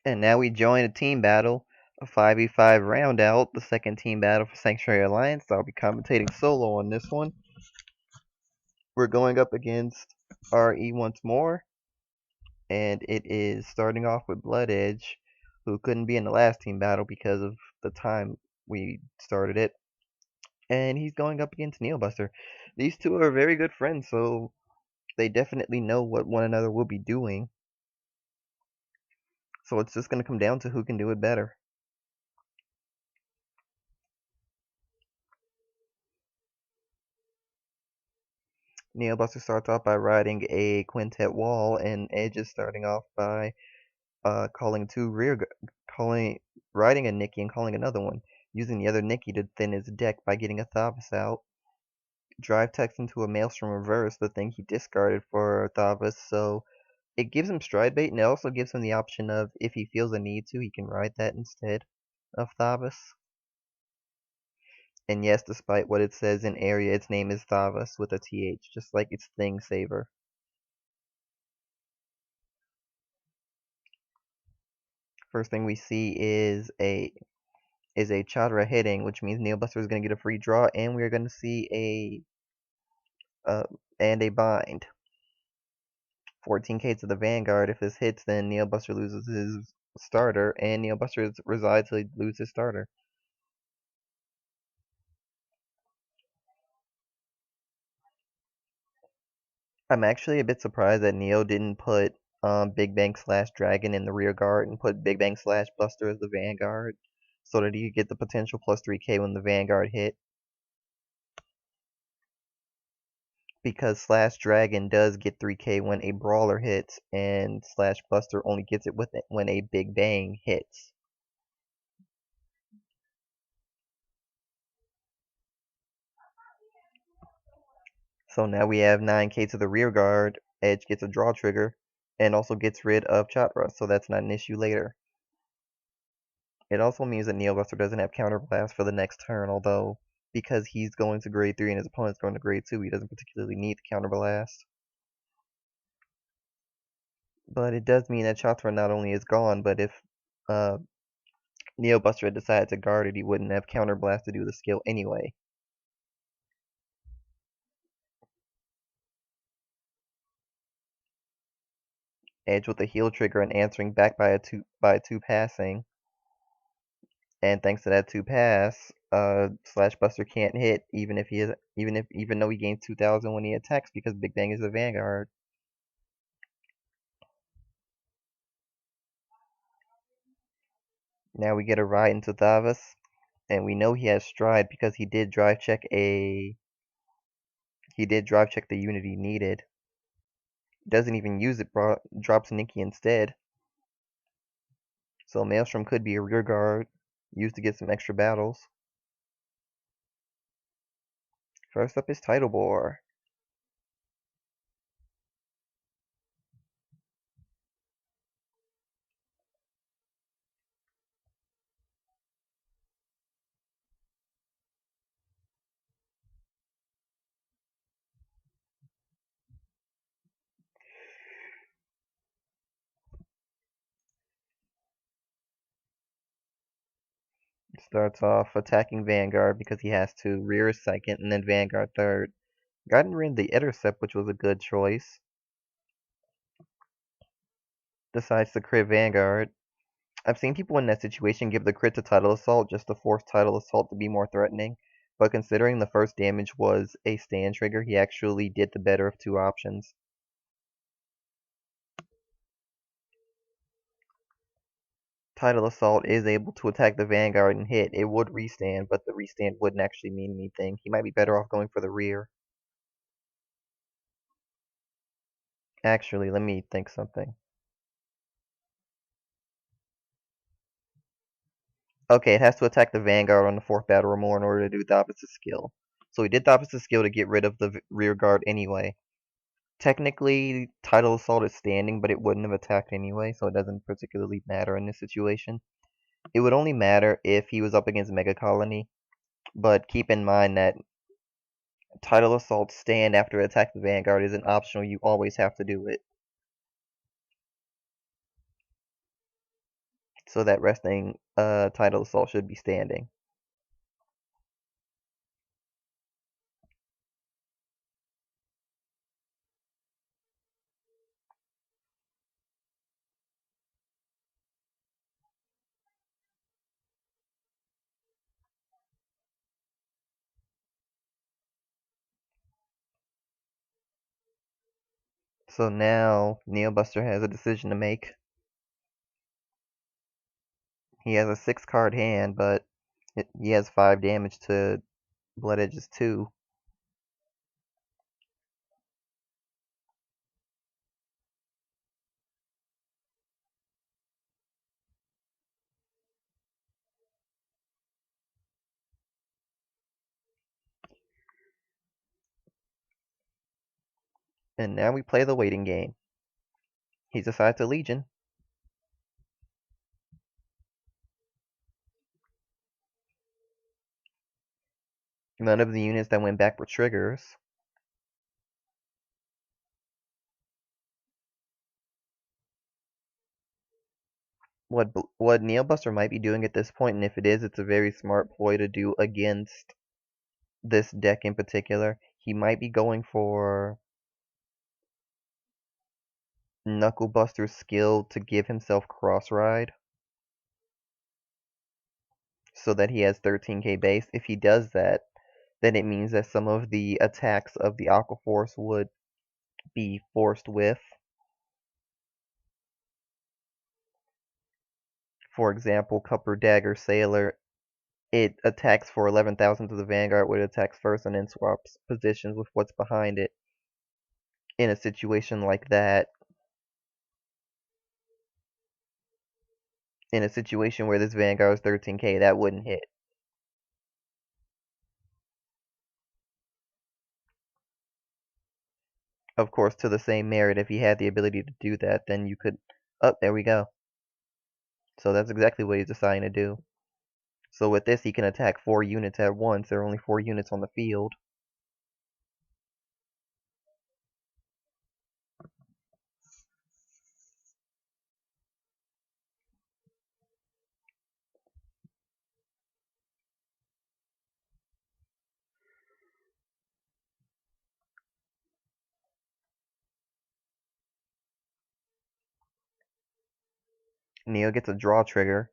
And now we join a team battle, a 5v5 round out, the second team battle for Sanctuary Alliance. I'll be commentating solo on this one. We're going up against RE once more, and it is starting off with Bloodedge, who couldn't be in the last team battle because of the time we started it. And he's going up against NeoBuster. These two are very good friends, so they definitely know what one another will be doing. So it's just going to come down to who can do it better. NeoBuster starts off by riding a quintet wall, and Edge is starting off by calling riding a Nikki and calling another one, using the other Nikki to thin his deck by getting a Thavas out. Drive text into a Maelstrom reverse, the thing he discarded for Thavas, so it gives him stride bait, and it also gives him the option of, if he feels a need to, he can ride that instead of Thavas. And yes, despite what it says in area, its name is Thavas with a TH, just like its Thing Saver. First thing we see is a Chadra hitting, which means NeoBuster is going to get a free draw, and we're going to see a bind. 14k to the Vanguard. If this hits, then NeoBuster loses his starter, and NeoBuster resides to lose his starter. I'm actually a bit surprised that Neo didn't put Big Bang / Dragon in the rear guard and put Big Bang / Buster as the Vanguard, so that he could get the potential plus 3k when the Vanguard hit. Because / Dragon does get 3k when a Brawler hits, and / Buster only gets it when a Big Bang hits. So now we have 9k to the rear guard, Edge gets a draw trigger, and also gets rid of Chakra, so that's not an issue later. It also means that NeoBuster doesn't have Counterblast for the next turn, although because he's going to grade 3 and his opponent's going to grade 2, he doesn't particularly need the Counterblast. But it does mean that Chakra not only is gone, but if NeoBuster had decided to guard it, he wouldn't have Counterblast to do the skill anyway. Edge with a heal trigger and answering back by a 2 passing. And thanks to that 2 pass, / Buster can't hit even though he gains 2000 when he attacks, because Big Bang is the Vanguard. Now we get a ride into Thavas, and we know he has stride because he did drive check the unit he needed. Doesn't even use it, drops Nikki instead. So Maelstrom could be a rear guard, used to get some extra battles. First up is Title Bore. Starts off attacking Vanguard because he has to, rear second, and then Vanguard third. Gotten rid of the intercept, which was a good choice. Decides to crit Vanguard. I've seen people in that situation give the crit to Tidal Assault just to force Tidal Assault to be more threatening, but considering the first damage was a stand trigger, he actually did the better of two options. Tidal Assault is able to attack the Vanguard and hit. It would restand, but the restand wouldn't actually mean anything. He might be better off going for the rear. Actually, let me think something. Okay, it has to attack the Vanguard on the 4th battle or more in order to do the opposite skill. So he did the opposite skill to get rid of the rear guard anyway. Technically, Tidal Assault is standing, but it wouldn't have attacked anyway, so it doesn't particularly matter in this situation. It would only matter if he was up against Mega Colony, but keep in mind that Tidal Assault stand after attack the Vanguard isn't optional, you always have to do it. So that resting Tidal Assault should be standing. So now NeoBuster has a decision to make. He has a 6-card hand, but he has 5 damage to Bloodedge's 2. And now we play the waiting game. He decides to Legion. None of the units that went back were triggers. What NeoBuster might be doing at this point, and if it is, it's a very smart ploy to do against this deck in particular. He might be going for NeoBuster's skill to give himself Cross Ride, so that he has 13k base. If he does that, then it means that some of the attacks of the Aqua Force would be forced with. For example, Cupper Dagger Sailor, it attacks for 11,000 to the Vanguard, where it attacks first and then swaps positions with what's behind it. In a situation like that, in a situation where this Vanguard is 13k, that wouldn't hit. Of course, to the same merit, if he had the ability to do that, then you could... Oh, there we go. So that's exactly what he's deciding to do. So with this, he can attack 4 units at once. There are only 4 units on the field. Neo gets a draw trigger.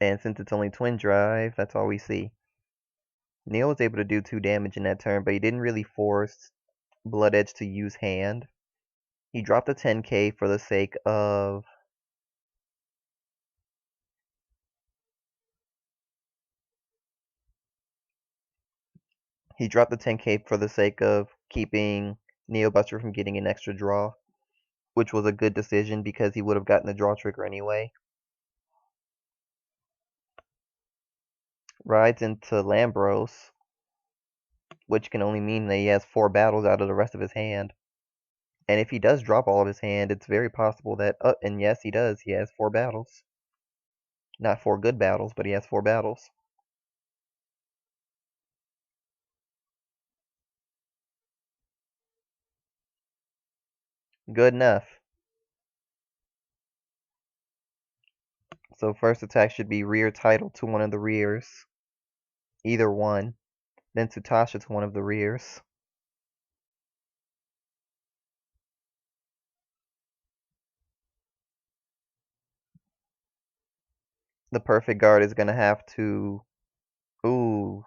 And since it's only Twin Drive, that's all we see. Neo was able to do 2 damage in that turn, but he didn't really force Bloodedge to use hand. He dropped a 10k for the sake of... He dropped the 10k for the sake of keeping NeoBuster from getting an extra draw, which was a good decision because he would have gotten the draw trigger anyway. Rides into Lambros, which can only mean that he has 4 battles out of the rest of his hand. And if he does drop all of his hand, it's very possible that... and yes, he does. He has 4 battles. Not 4 good battles, but he has 4 battles. Good enough. So first attack should be rear Tidal to one of the rears. Either one. Then Sutasha to one of the rears. The perfect guard is going to have to... Ooh.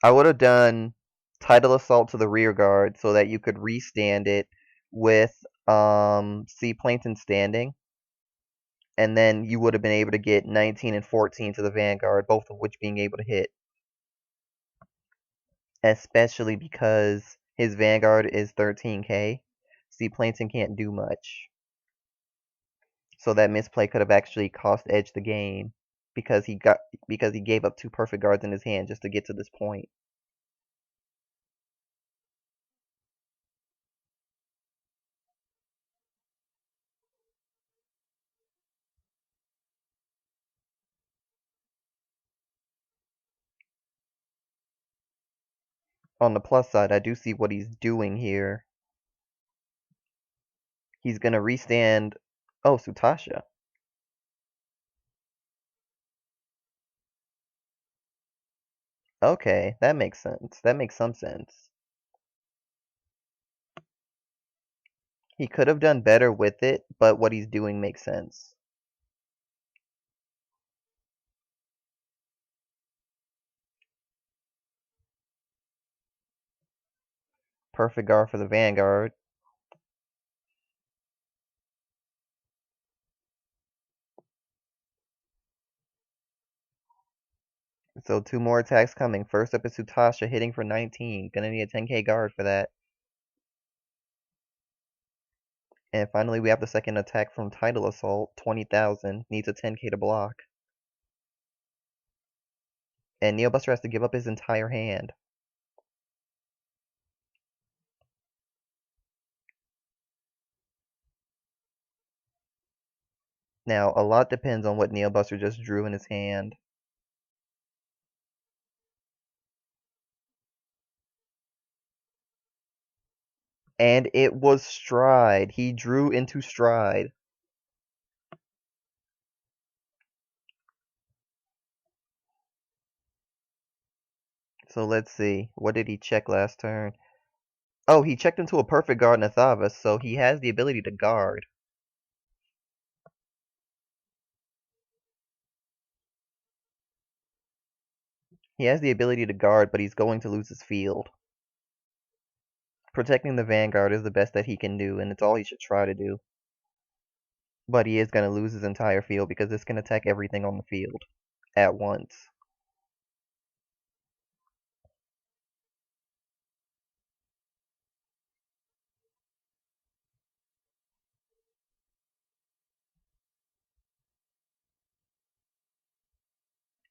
I would have done Tidal Assault to the rear guard so that you could restand it with Sea Plankton standing. And then you would have been able to get 19 and 14 to the Vanguard, both of which being able to hit. Especially because his Vanguard is 13k. Sea Plankton can't do much. So that misplay could have actually cost Edge the game because he gave up 2 perfect guards in his hand just to get to this point. On the plus side, I do see what he's doing here. He's gonna restand. Oh, Sutasha. Okay, that makes sense. That makes some sense. He could have done better with it, but what he's doing makes sense. Perfect guard for the Vanguard. So 2 more attacks coming. First up is Sutasha hitting for 19. Gonna need a 10k guard for that. And finally we have the second attack from Tidal Assault. 20,000. Needs a 10k to block. And NeoBuster has to give up his entire hand. Now, a lot depends on what NeoBuster just drew in his hand. And it was Stride. He drew into Stride. So let's see. What did he check last turn? Oh, he checked into a perfect guard Nathavas, so he has the ability to guard. He has the ability to guard, but he's going to lose his field. Protecting the Vanguard is the best that he can do, and it's all he should try to do. But he is going to lose his entire field because this can attack everything on the field at once.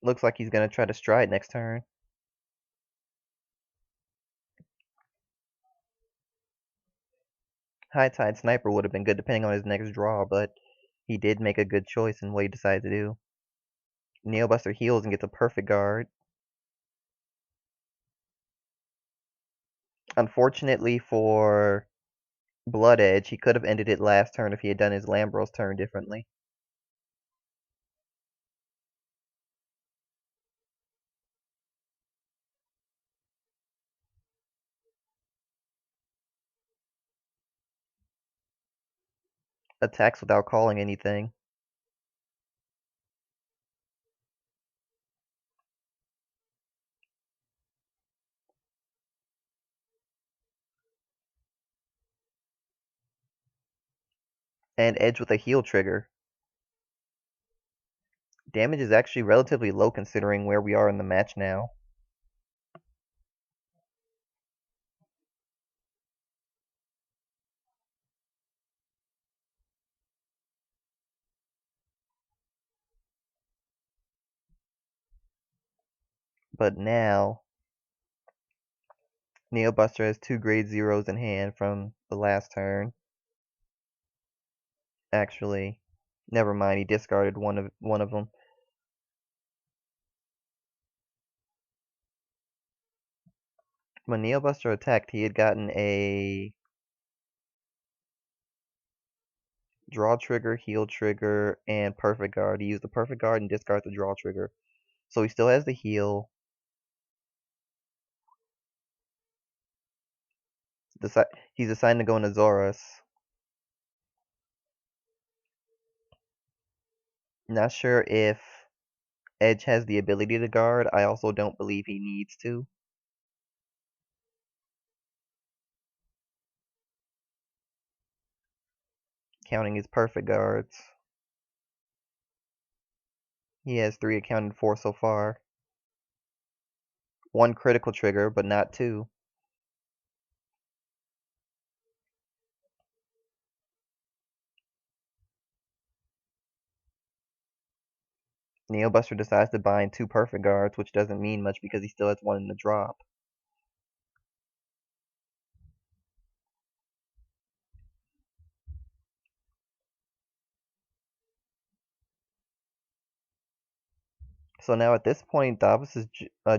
Looks like he's going to try to stride next turn. High Tide Sniper would have been good depending on his next draw, but he did make a good choice in what he decided to do. NeoBuster heals and gets a perfect guard. Unfortunately for Bloodedge, he could have ended it last turn if he had done his Lambros turn differently. Attacks without calling anything. And Edge with a heal trigger. Damage is actually relatively low considering where we are in the match now. But now, NeoBuster has 2 grade 0s in hand from the last turn. Actually, never mind, he discarded one of them. When NeoBuster attacked, he had gotten a draw trigger, heal trigger, and perfect guard. He used the perfect guard and discarded the draw trigger. So he still has the heal. He's assigned to go into Zoras. Not sure if Edge has the ability to guard. I also don't believe he needs to. Counting his perfect guards. He has 3 accounted for so far. 1 critical trigger, but not 2. NeoBuster decides to bind 2 perfect guards, which doesn't mean much because he still has 1 in the drop. So now at this point, Davos'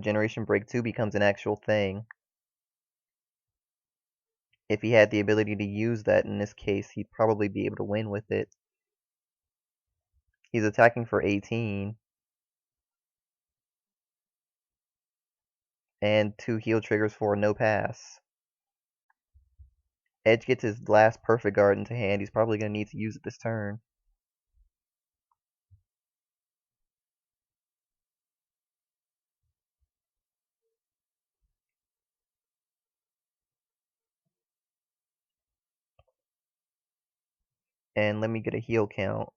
Generation Break 2 becomes an actual thing. If he had the ability to use that in this case, he'd probably be able to win with it. He's attacking for 18. And 2 heal triggers for no pass. Edge gets his last perfect guard into hand. He's probably going to need to use it this turn. And let me get a heal count.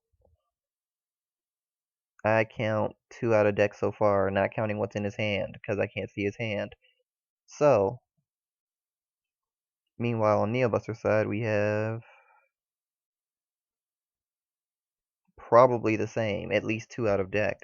I count 2 out of deck so far, not counting what's in his hand, because I can't see his hand. So, meanwhile on NeoBuster's side, we have probably the same, at least 2 out of deck.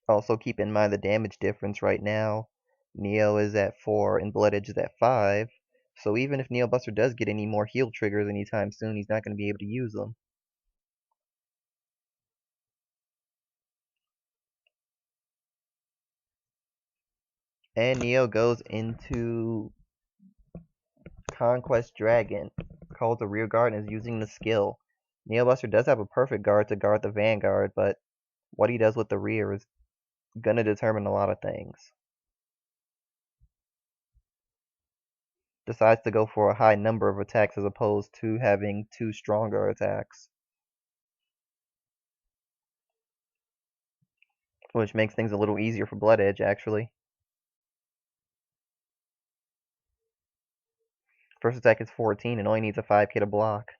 Also keep in mind the damage difference right now. Neo is at 4 and Bloodedge is at 5. So even if NeoBuster does get any more heal triggers anytime soon, he's not going to be able to use them. And Neo goes into Conquest Dragon, calls the rear guard and is using the skill. NeoBuster does have a perfect guard to guard the Vanguard, but what he does with the rear is going to determine a lot of things. Decides to go for a high number of attacks as opposed to having 2 stronger attacks, which makes things a little easier for Bloodedge, actually. First attack is 14 and only needs a 5k to block.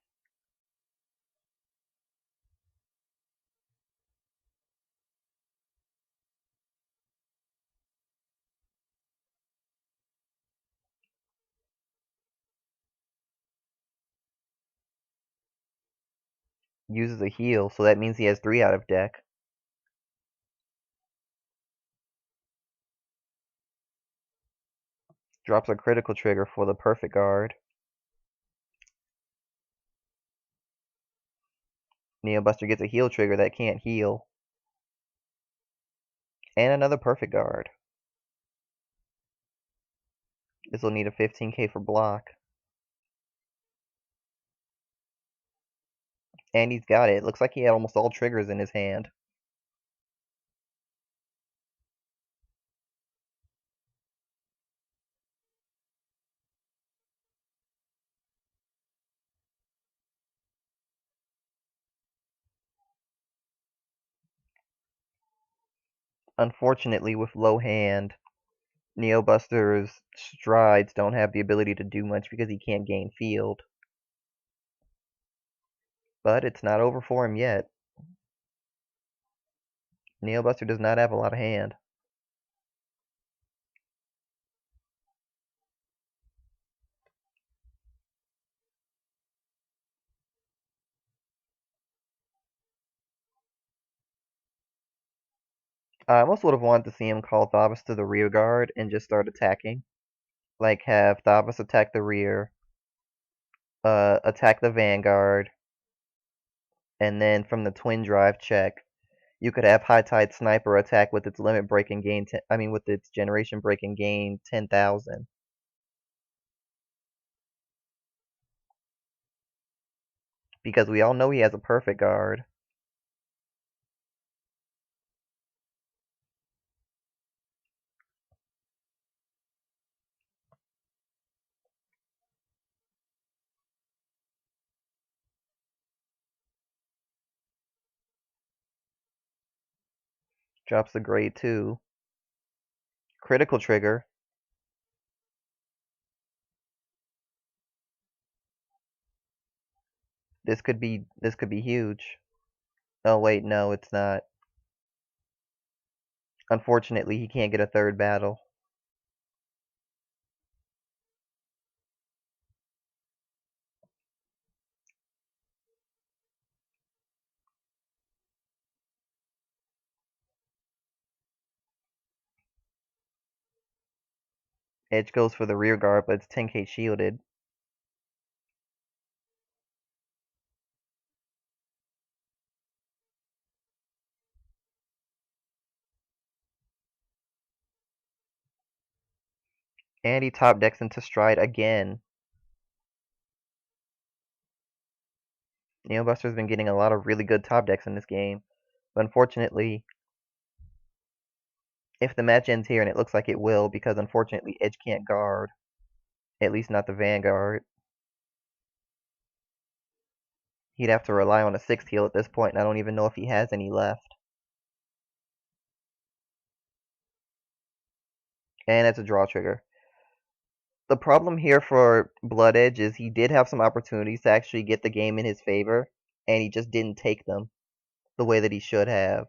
Uses a heal, so that means he has 3 out of deck. Drops a critical trigger for the perfect guard. NeoBuster gets a heal trigger that can't heal. And another perfect guard. This will need a 15k for block. And he's got it. Looks like he had almost all triggers in his hand. Unfortunately, with low hand, NeoBuster's strides don't have the ability to do much because he can't gain field. But it's not over for him yet. NeoBuster does not have a lot of hand. I almost would have wanted to see him call Thavas to the rear guard and just start attacking. Like have Thavas attack the rear, attack the Vanguard, and then from the twin drive check, you could have High Tide Sniper attack with its limit break and gain. With its generation break and gain 10,000. Because we all know he has a perfect guard. Drops the grade 2. Critical trigger. This could be huge. Oh wait, no, it's not. Unfortunately, he can't get a third battle. Edge goes for the rear guard, but it's 10k shielded. And he top decks into Stride again. NeoBuster's been getting a lot of really good top decks in this game. But unfortunately, if the match ends here, and it looks like it will, because unfortunately Edge can't guard. At least not the Vanguard. He'd have to rely on a 6th heal at this point, and I don't even know if he has any left. And it's a draw trigger. The problem here for Bloodedge is he did have some opportunities to actually get the game in his favor, and he just didn't take them the way that he should have.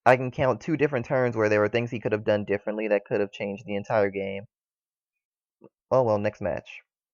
I can count 2 different turns where there were things he could have done differently that could have changed the entire game. Oh well, next match.